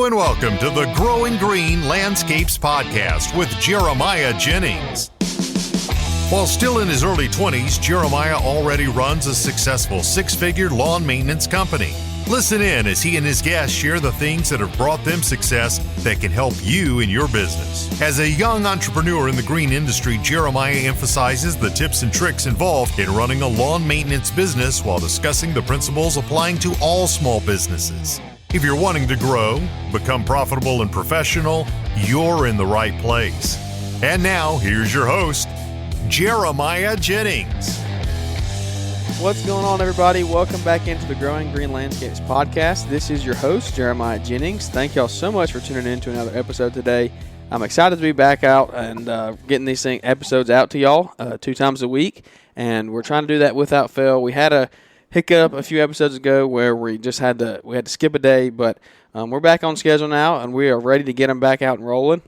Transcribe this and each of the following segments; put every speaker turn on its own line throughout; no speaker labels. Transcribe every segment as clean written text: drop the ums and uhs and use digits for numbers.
Hello and welcome to the Growing Green Landscapes Podcast with Jeremiah Jennings. While still in his early 20s, Jeremiah already runs a successful six-figure lawn maintenance company. Listen in as he and his guests share the things that have brought them success that can help you in your business. As a young entrepreneur in the green industry, Jeremiah emphasizes the tips and tricks involved in running a lawn maintenance business while discussing the principles applying to all small businesses. If you're wanting to grow, become profitable and professional, you're in the right place. And now, here's your host, Jeremiah Jennings.
What's going on, everybody? Welcome back into the Growing Green Landscapes Podcast. This is your host, Jeremiah Jennings. Thank y'all so much for tuning in to another episode today. I'm excited to be back out and getting these episodes out to y'all 2 times a week, and we're trying to do that without fail. We had a hiccup a few episodes ago where we had to skip a day, but we're back on schedule now, and we are ready to get them back out and rolling.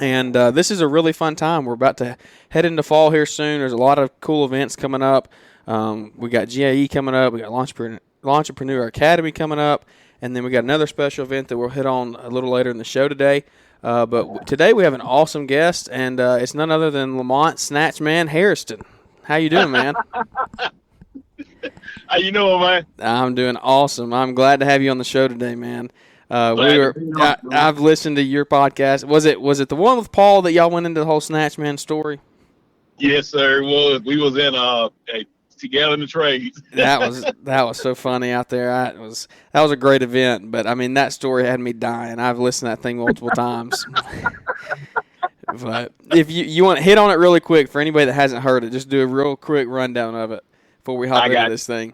And this is a really fun time. We're about to head into fall here soon. There's a lot of cool events coming up. We got GAE coming up. We got Entrepreneur Academy coming up. And then we got another special event that we'll hit on a little later in the show today. But today we have an awesome guest, and it's none other than Lamont Snatchman Hairston. How you doing, man?
How you doing, man?
I'm doing awesome. I'm glad to have you on the show today, man. I've listened to your podcast. Was it the one with Paul that y'all went into the whole Snatchman story?
Yes, sir. It was. We was in together in the trade.
That was so funny out there. That was a great event. But I mean, that story had me dying. I've listened to that thing multiple times. But if you want to hit on it really quick for anybody that hasn't heard it, just do a real quick rundown of it before we hop into this thing.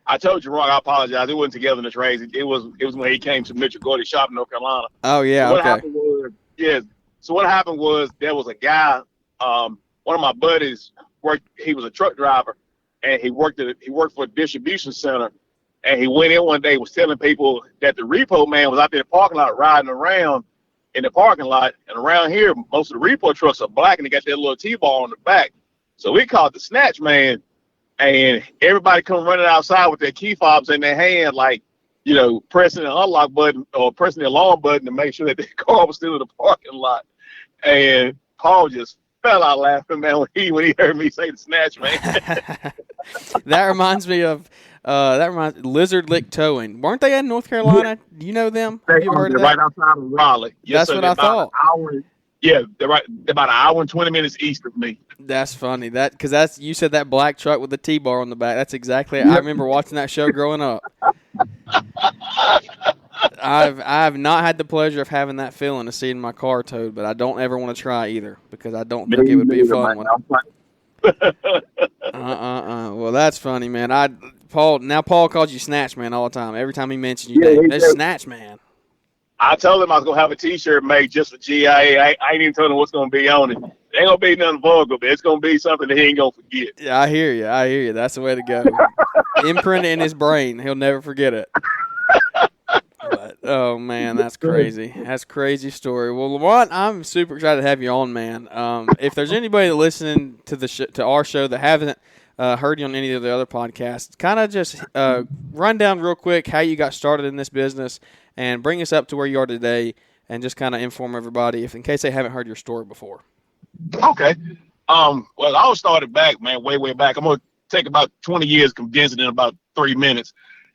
I told you wrong. I apologize. It wasn't together in the trades. It was when he came to Mitchell Gordy shop in North Carolina.
Oh yeah.
So what happened was there was a guy. One of my buddies worked. He was a truck driver, and he worked for a distribution center. And he went in one day, was telling people that the repo man was out there in the parking lot riding around in the parking lot. And around here, most of the repo trucks are black, and they got that little T-bar on the back. So we called the Snatch Man. And everybody come running outside with their key fobs in their hand, like, pressing the unlock button or pressing the alarm button to make sure that the car was still in the parking lot. And Paul just fell out laughing, man, when he heard me say the Snatch Man.
That reminds me of Lizard Lick Towing. Weren't they in North Carolina? Do you know them? Have you heard of that?
Right outside of Raleigh. Yes,
That's what I thought.
They're about an hour and 20 minutes east of me.
That's funny. Because you said that black truck with the T-bar on the back. That's exactly it. I remember watching that show growing up. I've not had the pleasure of having that feeling of seeing my car towed, but I don't ever want to try either because I don't think it would be a fun one. Well, that's funny, man. Paul calls you Snatch Man all the time. Every time he mentions you, that's Snatch Man.
I told him I was going to have a T-shirt made just for GIA. I ain't even told him what's going to be on it. It ain't going to be nothing vulgar, but it's going to be something that he ain't going to forget.
Yeah, I hear you. That's the way to go. Imprint it in his brain. He'll never forget it. But, oh, man, that's crazy. That's a crazy story. Well, Lamont, I'm super excited to have you on, man. If there's anybody listening to our show that haven't heard you on any of the other podcasts, kind of just run down real quick how you got started in this business and bring us up to where you are today and just kind of inform everybody in case they haven't heard your story before.
Okay. Well, I all started back, man, way back. I'm going to take about 20 years, condense it in about 3 minutes.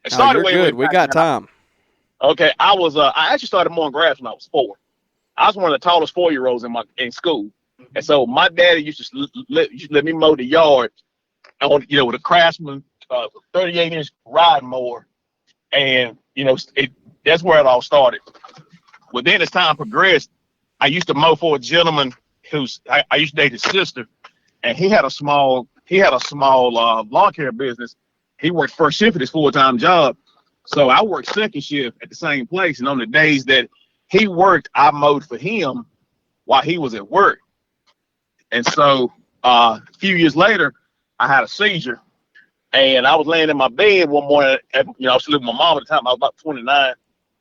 You're good. We got time.
Okay. I actually started mowing grass when I was 4. I was one of the tallest 4-year-olds in school. And so my daddy used to let me mow the yard on, with a Craftsman 38-inch ride mower. And, that's where it all started. Well, then as time progressed, I used to mow for a gentleman I used to date his sister, and he had a small lawn care business. He worked first shift at his full-time job. So I worked second shift at the same place. And on the days that he worked, I mowed for him while he was at work. And so a few years later, I had a seizure. And I was laying in my bed one morning. I was living with my mom at the time. I was about 29.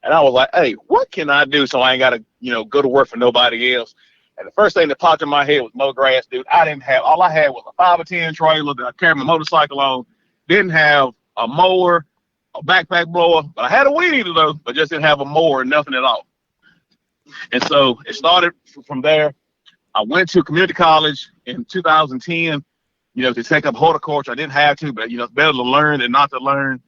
And I was like, hey, what can I do so I ain't got to, go to work for nobody else? And the first thing that popped in my head was mow grass, dude. All I had was a 5 or 10 trailer that I carried my motorcycle on. Didn't have a mower, a backpack blower, but I had a weed eater though, but just didn't have a mower, nothing at all. And so it started from there. I went to community college in 2010, to take up horticulture. I didn't have to, but it's better to learn than not to learn.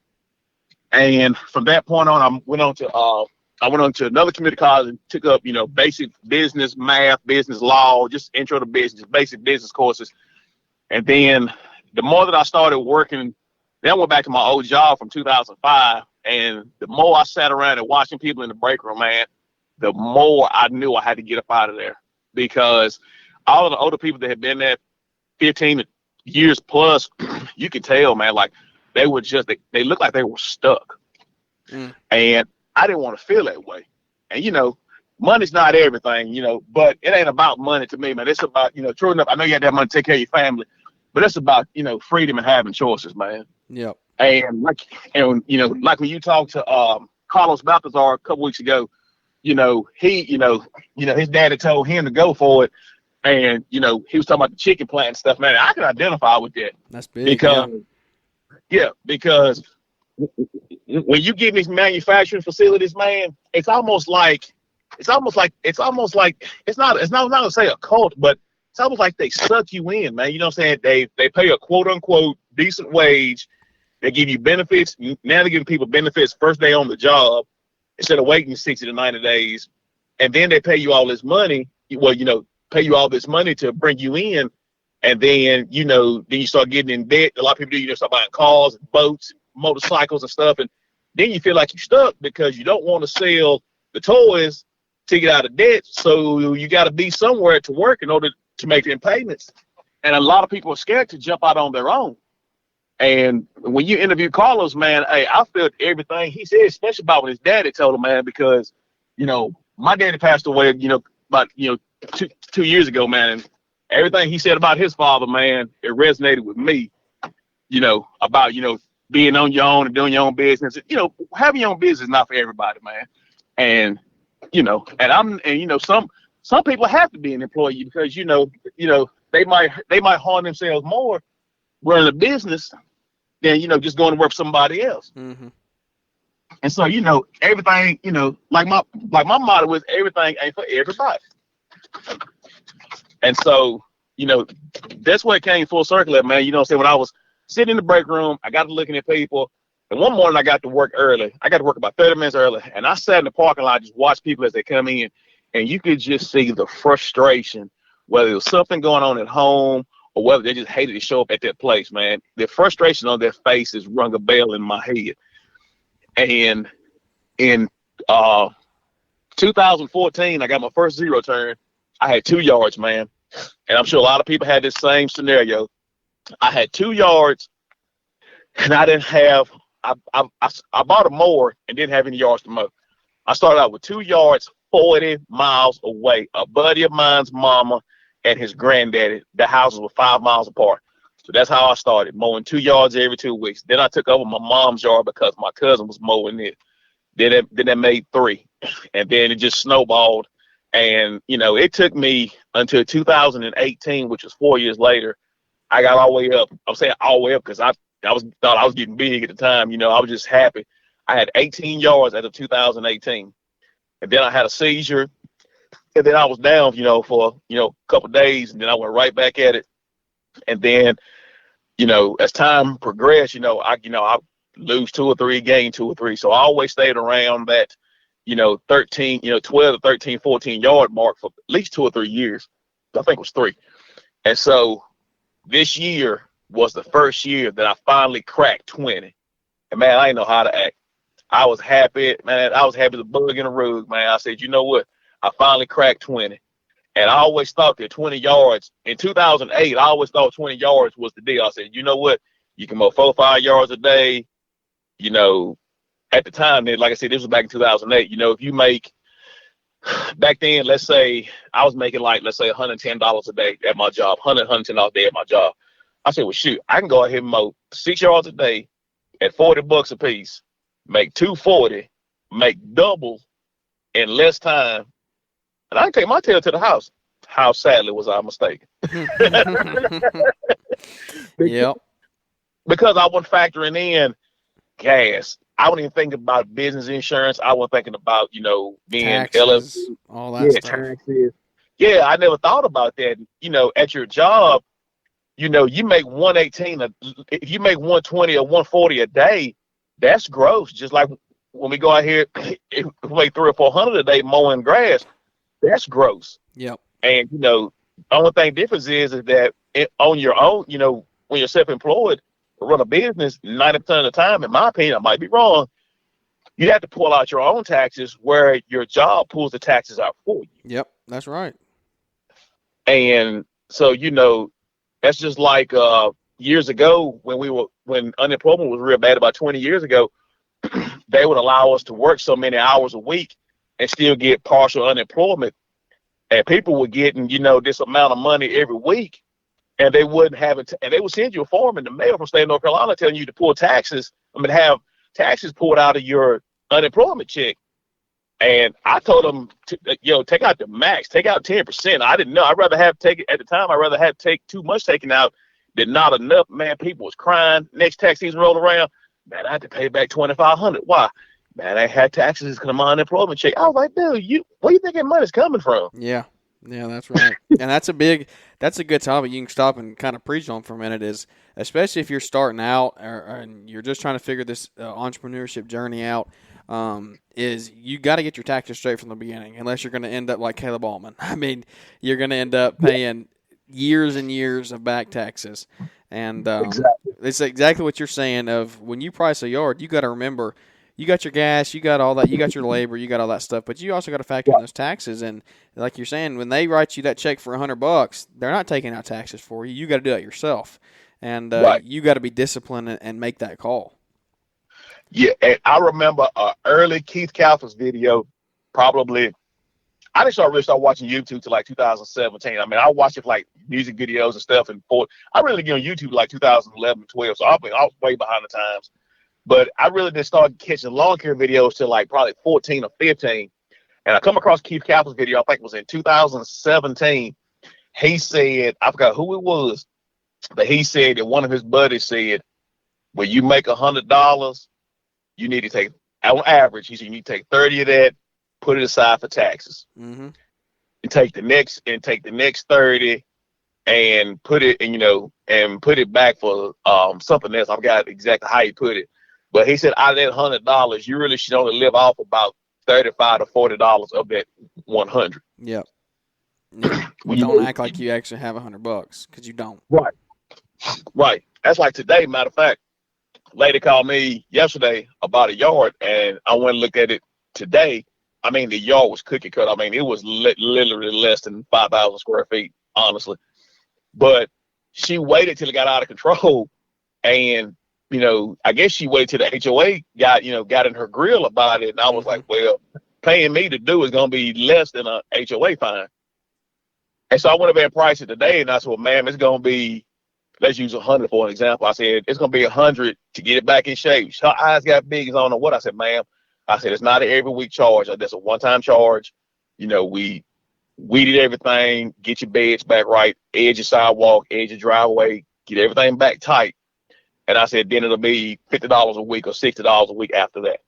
And from that point on, I went on to another community college and took up, basic business, math, business law, just intro to business, basic business courses. And then the more that I started working, then I went back to my old job from 2005. And the more I sat around and watching people in the break room, man, the more I knew I had to get up out of there, because all of the older people that had been there 15 years plus, you could tell, man, like they were just, they looked like they were stuck. And I didn't want to feel that way. And, money's not everything, but it ain't about money to me, man. It's about, true enough, I know you have to have money to take care of your family, but it's about, freedom and having choices, man.
Yep.
And like when you talked to Carlos Balthazar a couple weeks ago, he, his daddy told him to go for it. And, he was talking about the chicken plant and stuff, man. I can identify with that.
That's big.
Because when you get these manufacturing facilities, man, it's not gonna say a cult, but it's almost like they suck you in, man. You know what I'm saying? They pay a quote unquote decent wage. They give you benefits. Now they're giving people benefits first day on the job instead of waiting 60 to 90 days. And then they pay you all this money. Pay you all this money to bring you in. And then, then you start getting in debt. A lot of people do, start buying cars and boats and motorcycles and stuff. And then you feel like you're stuck because you don't want to sell the toys to get out of debt. So you got to be somewhere to work in order to make the payments. And a lot of people are scared to jump out on their own. And when you interview Carlos, man, hey, I felt everything he said, especially about when his daddy told him, man, because, my daddy passed away, about, 2 years ago, man. And everything he said about his father, man, it resonated with me, about, being on your own and doing your own business. Having your own business is not for everybody, man. And, some people have to be an employee because, they might harm themselves more running a business than, just going to work for somebody else.
Mm-hmm.
And so, everything, like my motto is everything ain't for everybody. And so, that's where it came full circle at, man. When I was sitting in the break room, I got to looking at people. And one morning I got to work early. I got to work about 30 minutes early. And I sat in the parking lot, just watched people as they come in. And you could just see the frustration, whether it was something going on at home or whether they just hated to show up at that place, man. The frustration on their faces rung a bell in my head. And in 2014, I got my first zero turn. I had 2 yards, man. And I'm sure a lot of people had this same scenario. I had 2 yards, and I didn't have I bought a mower and didn't have any yards to mow. I started out with 2 yards, 40 miles away. A buddy of mine's mama and his granddaddy, the houses were 5 miles apart. So that's how I started, mowing 2 yards every 2 weeks. Then I took over my mom's yard because my cousin was mowing it. Then that made 3. And then it just snowballed. And, it took me until 2018, which was 4 years later. I got all the way up. I'm saying all the way up because I thought I was getting big at the time. I was just happy. I had 18 yards as of 2018. And then I had a seizure. And then I was down, for, a couple of days. And then I went right back at it. And then, as time progressed, I lose 2 or 3, gain 2 or 3. So I always stayed around that, 12 to 13, 14 yard mark for at least 2 or 3 years. I think it was 3. And so this year was the first year that I finally cracked 20. And man, I didn't know how to act. I was happy, man. I was happy as a bug in a rug, man. I said, you know what? I finally cracked 20. And I always thought that 20 yards, in 2008, I always thought 20 yards was the deal. I said, you know what? You can mow 4 or 5 yards a day. At the time, like I said, this was back in 2008. If you make, back then, let's say I was making let's say $110 a day at my job, $110 a day at my job. I said, well, shoot, I can go ahead and mow 6 yards a day at $40 a piece, make $240, make double in less time. And I can take my tail to the house. How sadly was I mistaken?
Yep.
Because I wasn't factoring in gas. I wasn't even thinking about business insurance. I wasn't thinking about, being
Taxes,
LLC.
all that stuff.
Taxes. Yeah, I never thought about that. At your job, you make 118. If you make 120 or 140 a day, that's gross. Just like when we go out here, if we make 300 or 400 a day mowing grass, that's gross.
Yep.
And the only thing difference is that on your own, when you're self-employed, to run a business, 90% of the time, in my opinion, I might be wrong, you have to pull out your own taxes where your job pulls the taxes out for you.
Yep, that's right.
And so, that's just like years ago when unemployment was real bad, about 20 years ago, they would allow us to work so many hours a week and still get partial unemployment. And people were getting, this amount of money every week, and they wouldn't have it. And they would send you a form in the mail from state of North Carolina telling you to pull taxes. Have taxes pulled out of your unemployment check. And I told them, take out the max, take out 10%. I didn't know. I'd rather have take too much taken out than not enough. Man, people was crying. Next tax season rolled around. Man, I had to pay back $2,500. Why? Man, I had taxes because of my unemployment check. I was like, dude, where you think that money's coming from?
Yeah, that's right. And that's a good topic you can stop and kind of preach on for a minute, is especially if you're starting out and you're just trying to figure this entrepreneurship journey out, is you got to get your taxes straight from the beginning, unless you're going to end up like Caleb Allman. I mean, you're going to end up paying years and years of back taxes. And
Exactly.
It's exactly what you're saying of when you price a yard, you got to remember – you got your gas, you got all that, you got your labor, you got all that stuff, but you also got to factor in those taxes. And like you're saying, when they write you that check for $100, they're not taking out taxes for you. You got to do it yourself, and you got to be disciplined and make that call.
Yeah, and I remember an early Keith Kalf's video. Probably, I didn't really start watching YouTube till like 2017. I mean, I watched it for like music videos and stuff, and I really get on YouTube like 2011, 12. So I was way behind the times. But I really didn't start catching lawn care videos till like probably 14 or 15. And I come across Keith Kalf's video, I think it was in 2017. He said, I forgot who it was, but he said that one of his buddies said, when you make $100, you need to take, on average, he said you need to take 30 of that, put it aside for taxes.
Mm-hmm.
And take the next 30 and put it, and put it back for something else. I forgot exactly how he put it. But he said out of that $100, you really should only live off about $35 to $40 of that 100.
Yep. Don't act like you actually have $100 because you don't.
Right. That's like today. Matter of fact, lady called me yesterday about a yard, and I went and looked at it today. I mean, the yard was cookie cut. I mean, it was literally less than 5,000 square feet, honestly. But she waited till it got out of control, and I guess she waited till the HOA got in her grill about it. And I was like, well, paying me to do is going to be less than a HOA fine. And so I went up and priced it today. And I said, well, ma'am, it's going to be, let's use 100 for an example. I said, it's going to be 100 to get it back in shape. Her eyes got big as I don't know what. I said, ma'am, it's not an every week charge. That's a one-time charge. We weeded everything, get your beds back right, edge your sidewalk, edge your driveway, get everything back tight. And I said, then it'll be $50 a week or $60 a week after that.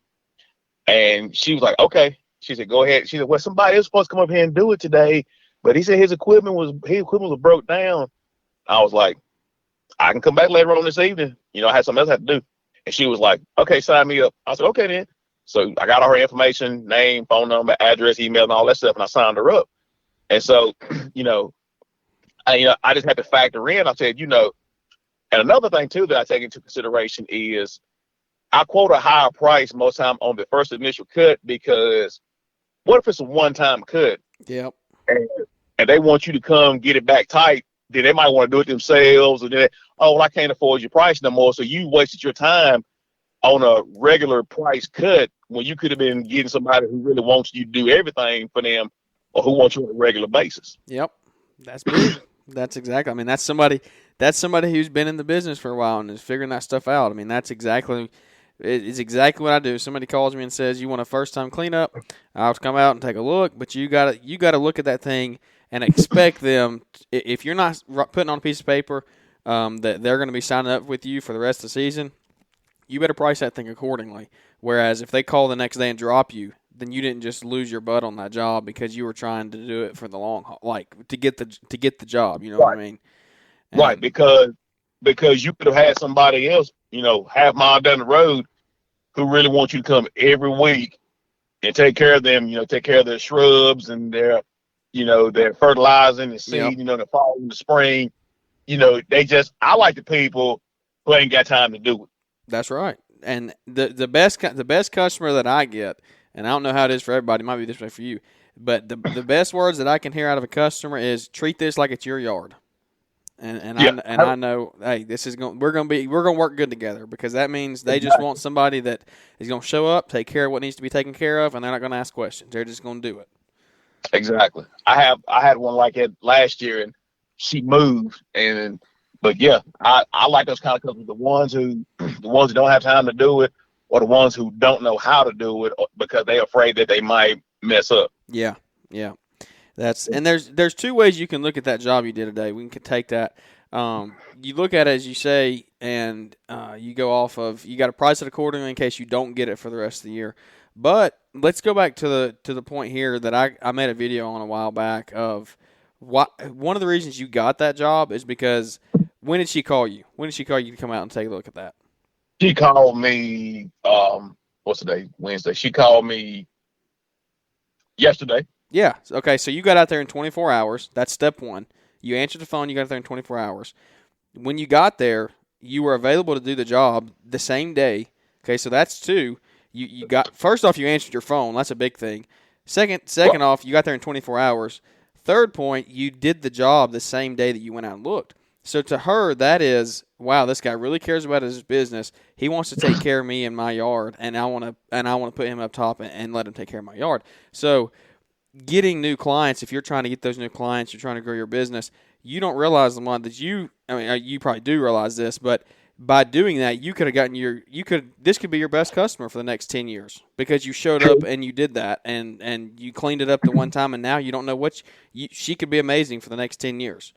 And she was like, okay. She said, go ahead. She said, well, somebody else supposed to come up here and do it today. But he said his equipment was broke down. I was like, I can come back later on this evening. I had something else I had to do. And she was like, okay, sign me up. I said, okay, then. So I got all her information, name, phone number, address, email, and all that stuff. And I signed her up. And so, I just had to factor in. I said, and another thing, too, that I take into consideration is I quote a higher price most time on the first initial cut because what if it's a one-time cut?
Yep.
And they want you to come get it back tight, then they might want to do it themselves. And then, I can't afford your price no more. So you wasted your time on a regular price cut when you could have been getting somebody who really wants you to do everything for them or who wants you on a regular basis.
Yep. That's big. That's exactly. I mean, that's somebody who's been in the business for a while and is figuring that stuff out. I mean, it's exactly what I do. Somebody calls me and says, "You want a first-time cleanup?" I'll come out and take a look, but you got to look at that thing and expect them. If you're not putting on a piece of paper that they're going to be signing up with you for the rest of the season, you better price that thing accordingly. Whereas if they call the next day and drop you, then you didn't just lose your butt on that job because you were trying to do it for the long haul, like to get the job. You know what I mean?
Right, because you could have had somebody else, half mile down the road, who really wants you to come every week and take care of them. Take care of their shrubs and their fertilizing and seed.
Yep.
The fall and the spring. I like the people who ain't got time to do it.
That's right. And the best customer that I get, and I don't know how it is for everybody, it might be this way for you, but the best words that I can hear out of a customer is treat this like it's your yard. I know, hey, we're gonna work good together, because that means they just want somebody that is gonna show up, take care of what needs to be taken care of, and they're not gonna ask questions. They're just gonna do it.
Exactly. I had one like that last year, and she moved, but yeah, I like those kind of customers, the ones who don't have time to do it, or the ones who don't know how to do it because they're afraid that they might mess up.
Yeah. There's two ways you can look at that job you did today. We can take that. You look at it, as you say, and you go off of, you got to price it accordingly in case you don't get it for the rest of the year. But let's go back to the point here that I made a video on a while back of one of the reasons you got that job is because when did she call you? When did she call you to come out and take a look at that?
She called me, what's the day? Wednesday. She called me yesterday.
Yeah. Okay, so you got out there in 24 hours. That's step one. You answered the phone. You got out there in 24 hours. When you got there, you were available to do the job the same day. Okay, so that's two. You got, first off, you answered your phone. That's a big thing. Second off, you got there in 24 hours. Third point, you did the job the same day that you went out and looked. So to her, that is, wow, this guy really cares about his business. He wants to take care of me in my yard, and I want to put him up top and let him take care of my yard. So getting new clients, if you're trying to get those new clients, you're trying to grow your business, you don't realize, Lamont, that you probably do realize this, but by doing that, you could have gotten this could be your best customer for the next 10 years because you showed up and you did that and you cleaned it up the one time, and now you don't know she could be amazing for the next 10 years.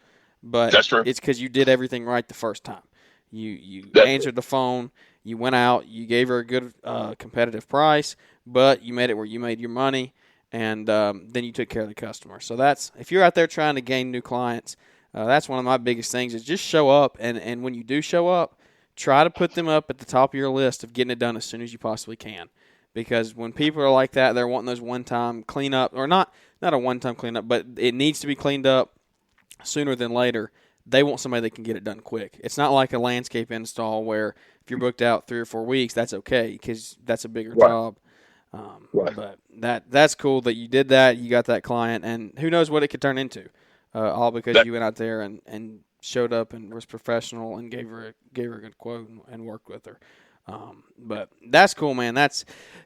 But
that's true.
It's because you did everything right the first time. You answered the phone, you went out, you gave her a good competitive price, but you made it where you made your money, and then you took care of the customer. So that's, if you're out there trying to gain new clients, that's one of my biggest things is just show up, and when you do show up, try to put them up at the top of your list of getting it done as soon as you possibly can. Because when people are like that, they're wanting those one-time cleanup, or not a one-time cleanup, but it needs to be cleaned up sooner than later. They want somebody that can get it done quick. It's not like a landscape install where if you're booked out 3 or 4 weeks, that's okay because that's a bigger job.
Right.
But that's cool that you did that. You got that client, and who knows what it could turn into, all because you went out there and showed up and was professional and gave her a good quote and worked with her. But that's cool, man.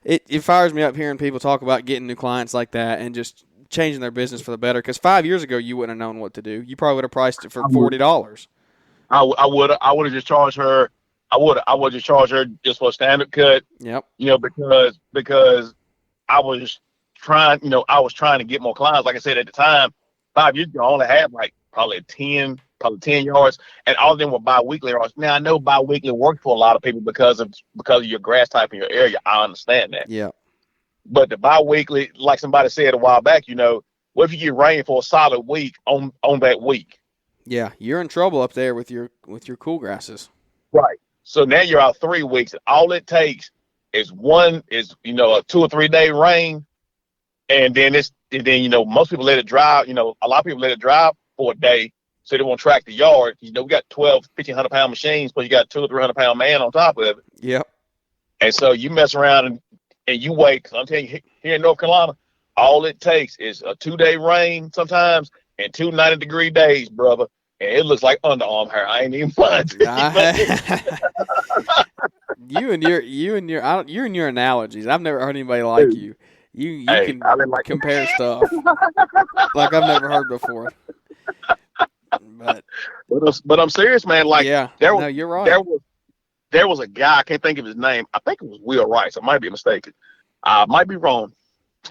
It fires me up hearing people talk about getting new clients like that and just changing their business for the better. Because 5 years ago, you wouldn't have known what to do. You probably would have priced it for $40.
I would have just charged her. I would just charge her just for a standard cut.
Yep.
Because I was trying to get more clients. Like I said at the time, 5 years ago, I only had like probably 10 yards, and all of them were bi-weekly yards. Now I know bi-weekly worked for a lot of people because of your grass type in your area. I understand that.
Yeah.
But the bi-weekly, like somebody said a while back, what if you get rain for a solid week on that week?
Yeah, you're in trouble up there with your cool grasses.
Right. So now you're out 3 weeks. All it takes is a 2 or 3 day rain, and then most people let it dry. A lot of people let it dry for a day, so they won't track the yard. We got 1,500 pound machines, but you got 200 or 300 pound man on top of it.
Yep.
And so you mess around and you wait. Cause I'm telling you, here in North Carolina, all it takes is a 2 day rain sometimes and 2 90-degree days, brother. And it looks like underarm hair. I ain't even lying.
You and your analogies. I've never heard anybody like you. You can compare stuff like I've never heard before.
But I'm serious, man. Like,
yeah, you're right.
There was a guy, I can't think of his name. I think it was Will Rice. I might be mistaken. I might be wrong.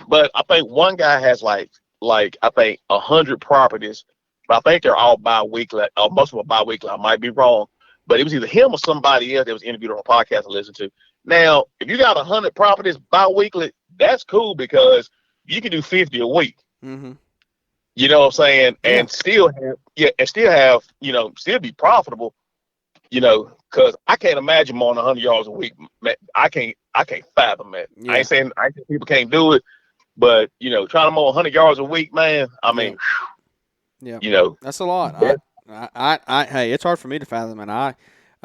But I think one guy has like I think 100 properties. But I think they're all bi-weekly. Most of them are bi-weekly. I might be wrong. But it was either him or somebody else that was interviewed on a podcast I listened to. Now, if you got 100 properties bi-weekly, that's cool because you can do 50 a week.
Mm-hmm.
You know what I'm saying?
Yeah.
And still have, still be profitable, because I can't imagine more than 100 yards a week. Man, I can't fathom that.
Yeah.
I ain't saying people can't do it, but, trying to mow 100 yards a week, man, I mean,
yeah. That's a lot. Hey, it's hard for me to fathom it.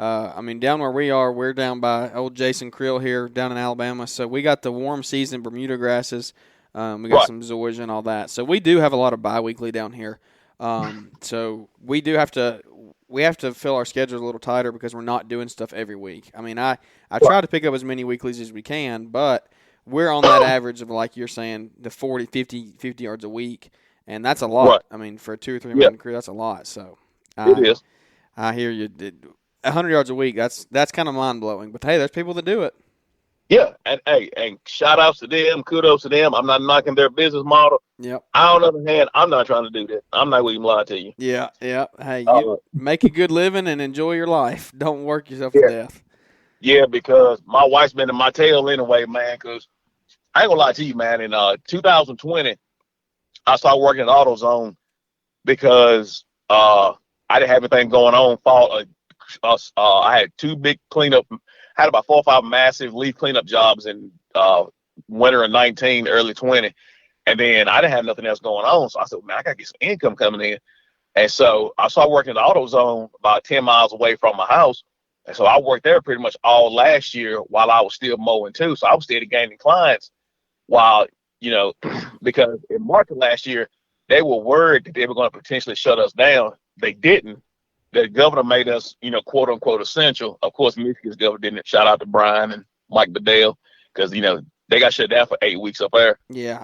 I mean, down where we are, we're down by old Jason Krill here down in Alabama. So we got the warm season Bermuda grasses. We got some zoysia and all that. So we do have a lot of bi-weekly down here. So we have to fill our schedules a little tighter because we're not doing stuff every week. I mean, I try to pick up as many weeklies as we can, but we're on that average of, like you're saying, the 40, 50 yards a week. And that's a lot.
Right.
I mean, for a 2 or 3 man crew, that's a lot. So
it is.
I hear you. 100 yards a week, that's kind of mind-blowing. But, hey, there's people that do it.
Yeah, and shout-outs to them, kudos to them. I'm not knocking their business model.
Yep.
On the other hand, I'm not trying to do that. I'm not going to lie to you.
Yeah. Hey, you make a good living and enjoy your life. Don't work yourself to death.
Yeah, because my wife's been in my tail anyway, man, because I ain't going to lie to you, man. In 2020, I started working at AutoZone because I didn't have anything going on. I had 2 big cleanup. Had about 4 or 5 massive leaf cleanup jobs in winter of 19, early 20. And then I didn't have nothing else going on. So I said, man, I got to get some income coming in. And so I started working at AutoZone about 10 miles away from my house. And so I worked there pretty much all last year while I was still mowing too. So I was still gaining clients while, because in March of last year, they were worried that they were going to potentially shut us down. They didn't. The governor made us, quote unquote, essential. Of course, Michigan's governor didn't. Shout out to Brian and Mike Bedell because, they got shut down for 8 weeks up there.
Yeah,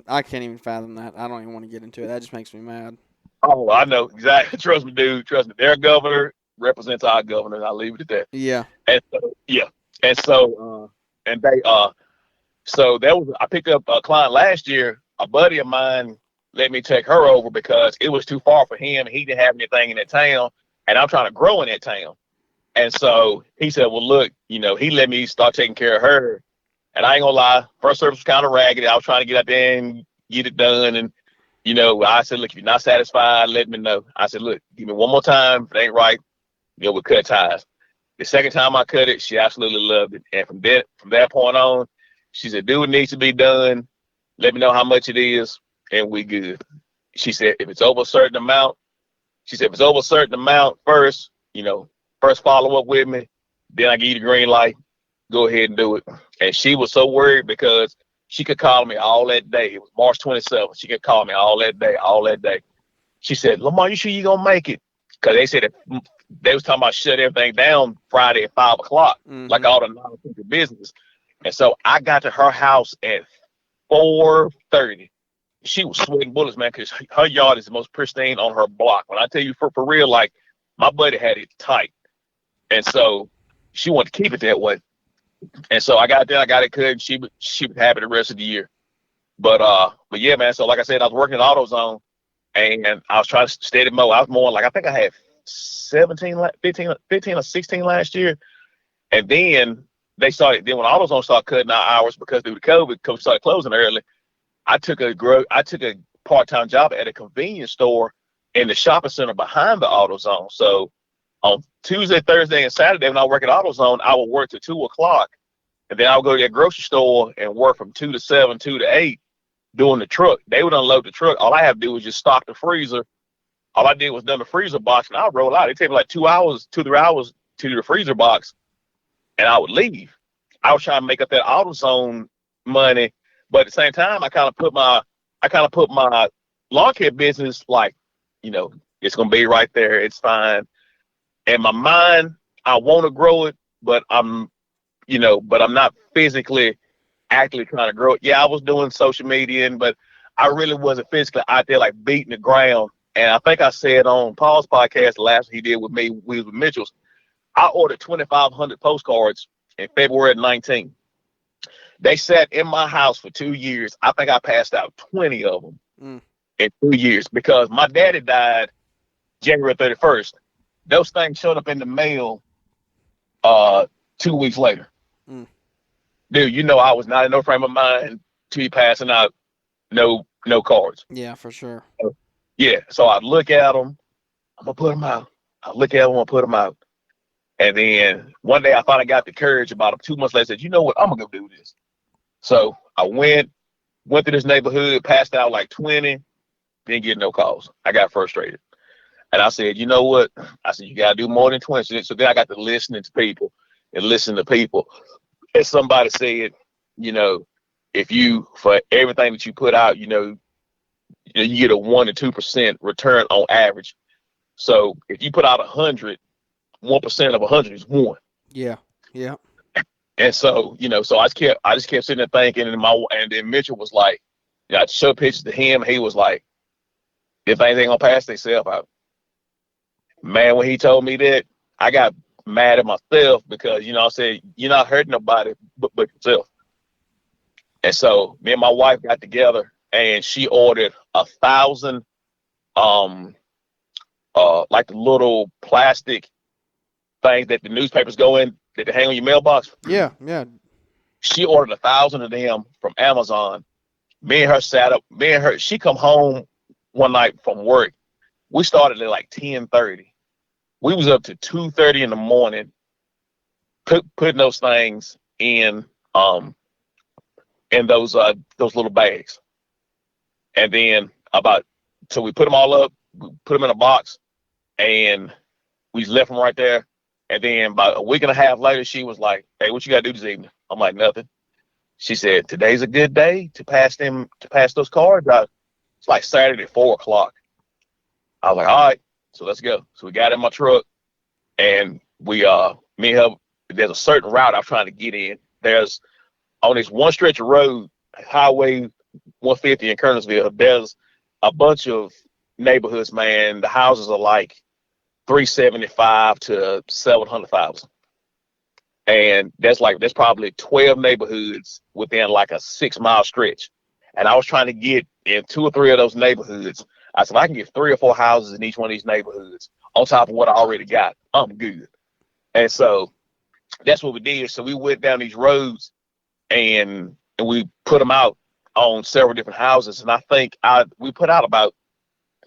I can't even fathom that. I don't even want to get into it. That just makes me mad.
Oh, I know. Exactly. Trust me, dude. Trust me. Their governor represents our governor, and I'll leave it at that.
Yeah.
And so, so I picked up a client last year. A buddy of mine let me take her over because it was too far for him. He didn't have anything in that town. And I'm trying to grow in that town. And so he said, well, look, he let me start taking care of her. And I ain't gonna lie, first service was kind of raggedy. I was trying to get out there and get it done. And, I said, look, if you're not satisfied, let me know. I said, look, give me one more time. If it ain't right, we'll cut ties. The second time I cut it, she absolutely loved it. And from that point on, she said, do what needs to be done. Let me know how much it is, and we good. She said, if it's over a certain amount, first, first follow up with me, then I give you the green light, go ahead and do it. And she was so worried because she could call me all that day. It was March 27th. She could call me all that day. She said, Lamont, you sure you going to make it? Because they said they was talking about shut everything down Friday at 5 o'clock, like all the non-essential business. And so I got to her house at 4:30. She was sweating bullets, man, because her yard is the most pristine on her block. When I tell you for real, like my buddy had it tight. And so she wanted to keep it that way. And so I got there, I got it cut, and she was happy the rest of the year. But yeah, man, so like I said, I was working at AutoZone, and I was trying to steady mow. I was mowing, like, I think I had 15 or 16 last year. And then when AutoZone started cutting our hours because due to COVID, because we started closing early, I took a part-time job at a convenience store in the shopping center behind the AutoZone. So on Tuesday, Thursday, and Saturday, when I work at AutoZone, I would work till 2 o'clock. And then I would go to that grocery store and work from 2 to 7, 2 to 8, doing the truck. They would unload the truck. All I have to do was just stock the freezer. All I did was dump the freezer box, and I would roll out. It'd take me like 2 hours, 2 to 3 hours to do the freezer box, and I would leave. I was trying to make up that AutoZone money, but at the same time, I kind of put my lawn care business, like, it's gonna be right there. It's fine. In my mind, I want to grow it, but I'm not physically actively trying to grow it. Yeah, I was doing social media, but I really wasn't physically out there like beating the ground. And I think I said on Paul's podcast, the last one he did with me, we was with Mitchell's, I ordered 2,500 postcards in February of 19. They sat in my house for 2 years. I think I passed out 20 of them in 2 years because my daddy died January 31st. those things showed up in the mail 2 weeks later.
Mm.
Dude, I was not in no frame of mind to be passing out no cards.
Yeah, for sure.
Yeah, so I look at them, I'm gonna put them out. I look at them, I'm gonna put them out. And then one day I finally got the courage. About 2 months later, I said, you know what, I'm gonna go do this. So I went to this neighborhood, passed out like 20, didn't get no calls. I got frustrated. And I said, you know what? I said, you gotta do more than 20. So then I got to listening to people and listen to people. And somebody said, if you, for everything that you put out, you get a 1 to 2% return on average. So if you put out 100, 1% of 100 is 1.
Yeah. Yeah.
And so, so I just kept sitting there thinking, and then Mitchell was like, I showed pictures to him. He was like, if anything gonna pass themselves out. Man, when he told me that, I got mad at myself because, I said, you're not hurting nobody but yourself. And so me and my wife got together and she ordered 1,000, like the little plastic things that the newspapers go in that they hang on your mailbox.
Yeah, yeah.
She ordered 1,000 of them from Amazon. Me and her sat up. She come home one night from work. We started at like 10:30. We was up to 2:30 in the morning, putting those things in those little bags. And then so we put them all up, we put them in a box, and we just left them right there. And then about a week and a half later, she was like, hey, what you got to do this evening? I'm like, nothing. She said, today's a good day to pass those cards out. It's like Saturday at 4 o'clock. I was like, all right, so let's go. So we got in my truck and me and her, there's a certain route I'm trying to get in. There's on this one stretch of road, Highway 150 in Kernersville, there's a bunch of neighborhoods, man. The houses are like 375 to 700,000. And there's probably 12 neighborhoods within like a 6-mile stretch. And I was trying to get in 2 or 3 of those neighborhoods. I said, if I can get 3 or 4 houses in each one of these neighborhoods on top of what I already got, I'm good. And so that's what we did. So we went down these roads and we put them out on several different houses. And I think we put out about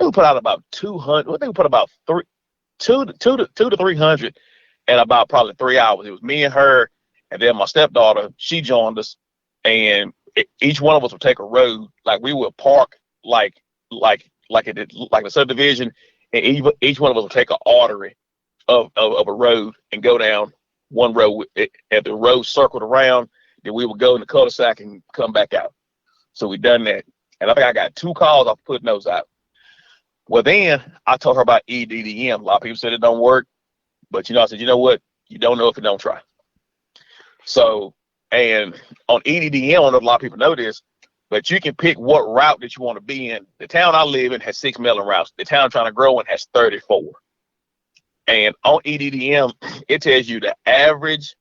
200. I think we put about 2 to 300 in about probably 3 hours. It was me and her, and then my stepdaughter. She joined us, and each one of us would take a road. Like we would park like a subdivision, and each one of us would take an artery of a road and go down one road. At the road circled around, then we would go in the cul-de-sac and come back out. So we done that, and I think I got 2 calls off putting those out. Well, then I told her about EDDM. A lot of people said it don't work, but I said, you know what? You don't know if you don't try. So, and on EDDM, I don't know if a lot of people know this, but you can pick what route that you want to be in. The town I live in has 6 mailing routes. The town I'm trying to grow in has 34. And on EDDM, it tells you the average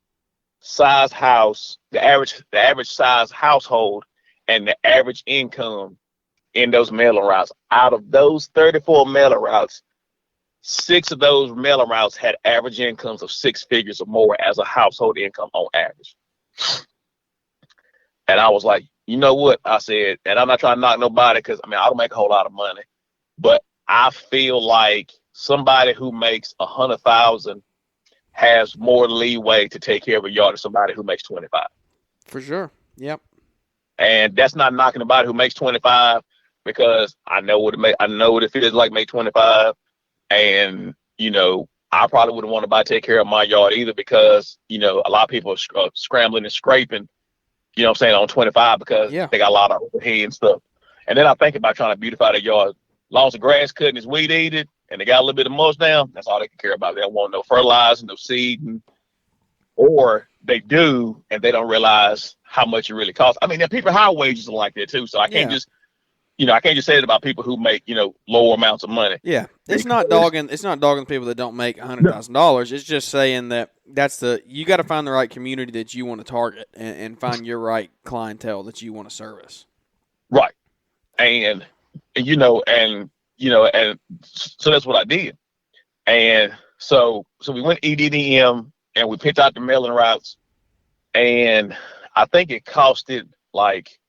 size house, the average size household, and the average income in those mailing routes. Out of those 34 mailing routes, 6 of those mailing routes had average incomes of 6 figures or more as a household income on average. And I was like, you know what? I said, and I'm not trying to knock nobody because I don't make a whole lot of money, but I feel like somebody who makes 100,000 has more leeway to take care of a yard than somebody who makes 25.
For sure. Yep.
And that's not knocking anybody who makes 25 because I know what it feels like to make 25. And, I probably wouldn't want to take care of my yard either because, a lot of people are scrambling and scraping, on 25 because they got a lot of overhead and stuff. And then I think about trying to beautify their yard. As long as the grass cut and it's weed eated and they got a little bit of mulch down, that's all they can care about. They don't want no fertilizer, no seeding, or they do and they don't realize how much it really costs. There are people high wages are like that too. So I can't just say it about people who make, lower amounts of money.
Yeah. It's not dogging people that don't make $100,000. It's just saying that you got to find the right community that you want to target and find your right clientele that you want to service.
Right. And so that's what I did. And So we went EDDM and we picked out the mailing routes, and I think it costed like.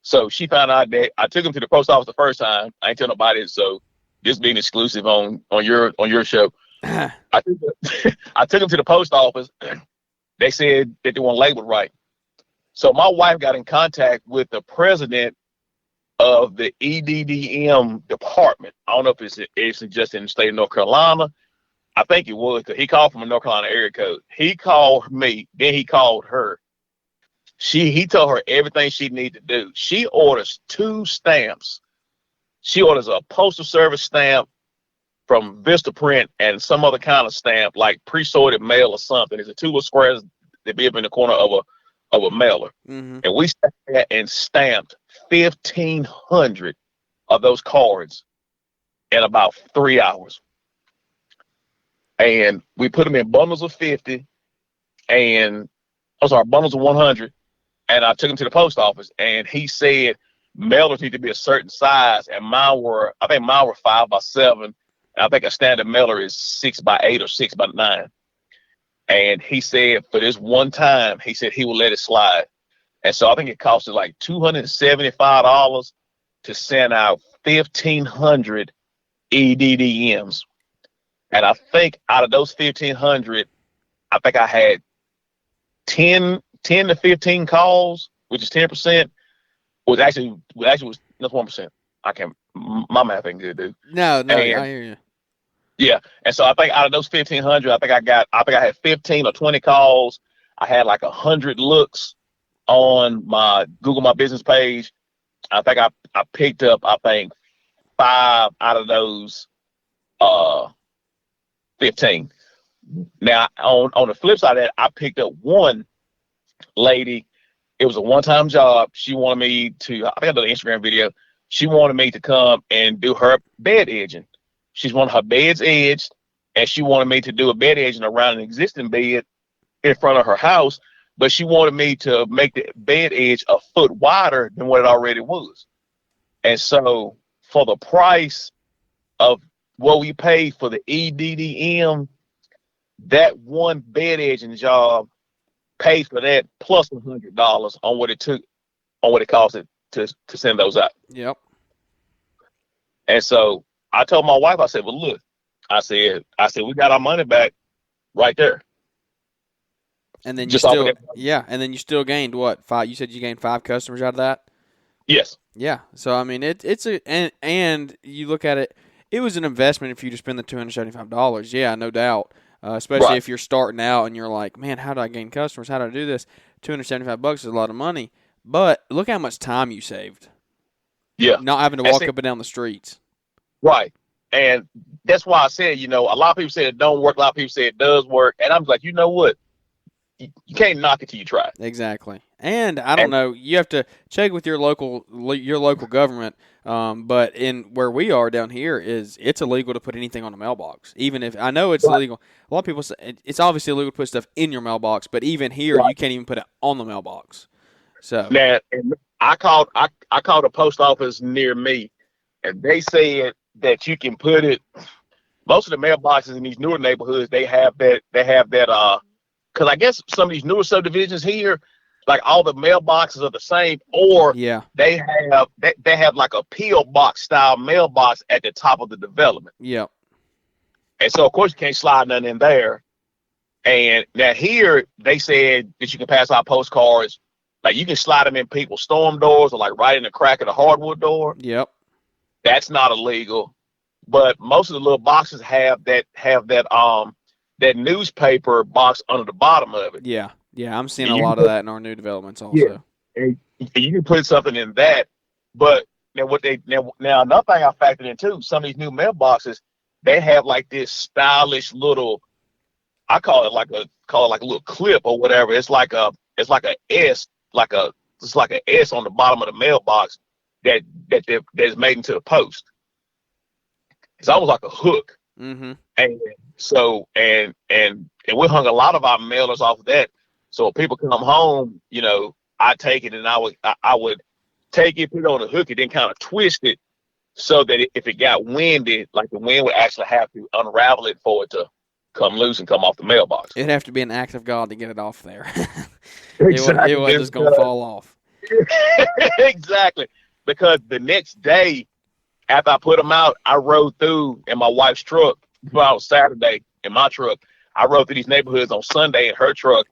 So she found out that I took him to the post office the first time. I ain't tell nobody, so this being exclusive on your show. I took him to the post office. They said that they weren't labeled right. So my wife got in contact with the president of the EDDM department. I don't know if it's just in the state of North Carolina. I think it was, because he called from a North Carolina area code. He called me, then he called her. He told her everything she needed to do. She orders 2 stamps. She orders a postal service stamp from Vistaprint and some other kind of stamp, like pre-sorted mail or something. It's a 2 little squares that be up in the corner of a mailer.
Mm-hmm.
And we sat there and stamped 1,500 of those cards in about 3 hours. And we put them in bundles of 50 and bundles of 100. And I took him to the post office, and he said mailers need to be a certain size, and mine were 5 by 7, and I think a standard mailer is 6 by 8 or 6 by 9. And he said for this one time, he said he will let it slide. And so I think it costed like $275 to send out 1,500 EDDMs. And I think out of those 1,500, I think I had 10 to 15 calls, which is 10%, was actually that's 1%. I can't, my math ain't good, dude.
No, I hear you.
Yeah, and so I think out of those 1,500, I think I had 15 or 20 calls. I had like 100 looks on my Google My Business page. I think I picked up 5 out of those 15. Now on the flip side of that, I picked up one lady. It was a one-time job. She wanted me to, I think I did an Instagram video. She wanted me to come and do her bed edging. She's wanted her beds edged, and she wanted me to do a bed edging around an existing bed in front of her house, but she wanted me to make the bed edge a foot wider than what it already was. And so for the price of what we paid for the EDDM, that one bed edging job paid for that plus $100 on what it cost it to send those out.
Yep.
And so I told my wife, I said, well, look, I said, we got our money back right there.
And then and then you still gained what? 5? You said you gained 5 customers out of that?
Yes.
Yeah. So I mean, and you look at it, it was an investment if you just spend the $275. Yeah, no doubt. Especially if you're starting out and you're like, man, how do I gain customers? How do I do this? $275 is a lot of money. But look how much time you saved.
Yeah.
Not having to walk up and down the streets.
Right. And that's why I said, a lot of people say it don't work. A lot of people say it does work. And I'm like, you know what? You can't knock it till you try it.
Exactly. And I don't know, you have to check with your local government. But in where we are down here it's illegal to put anything on a mailbox. Even if I know it's illegal. A lot of people say it's obviously illegal to put stuff in your mailbox, but even here you can't even put it on the mailbox. So
now, I called a post office near me, and they said that you can put it. Most of the mailboxes in these newer neighborhoods, they have that. Because I guess some of these newer subdivisions here, like all the mailboxes are the same, or they have like a P.O. box style mailbox at the top of the development.
Yeah.
And so of course you can't slide nothing in there. And now here they said that you can pass out postcards, like you can slide them in people's storm doors or like right in the crack of the hardwood door.
Yep.
That's not illegal. But most of the little boxes have that newspaper box under the bottom of it.
Yeah. Yeah, I'm seeing a lot of that in our new developments also.
Yeah. And you can put something in that. But now now another thing I factored in too, some of these new mailboxes, they have like this stylish little, I call it like a little clip or whatever. It's like a S, like a S on the bottom of the mailbox that's made into the post. It's almost like a hook.
Mm-hmm.
And so and we hung a lot of our mailers off of that. So if people come home, I take it and I would take it, put it on a hook, and then kind of twist it so that if it got windy, like the wind would actually have to unravel it for it to come loose and come off the mailbox.
It'd have to be an act of God to get it off there.
Exactly.
It wasn't just going to fall off.
Exactly. Because the next day, after I put them out, I rode through in my wife's truck. About Saturday in my truck, I rode through these neighborhoods on Sunday in her truck,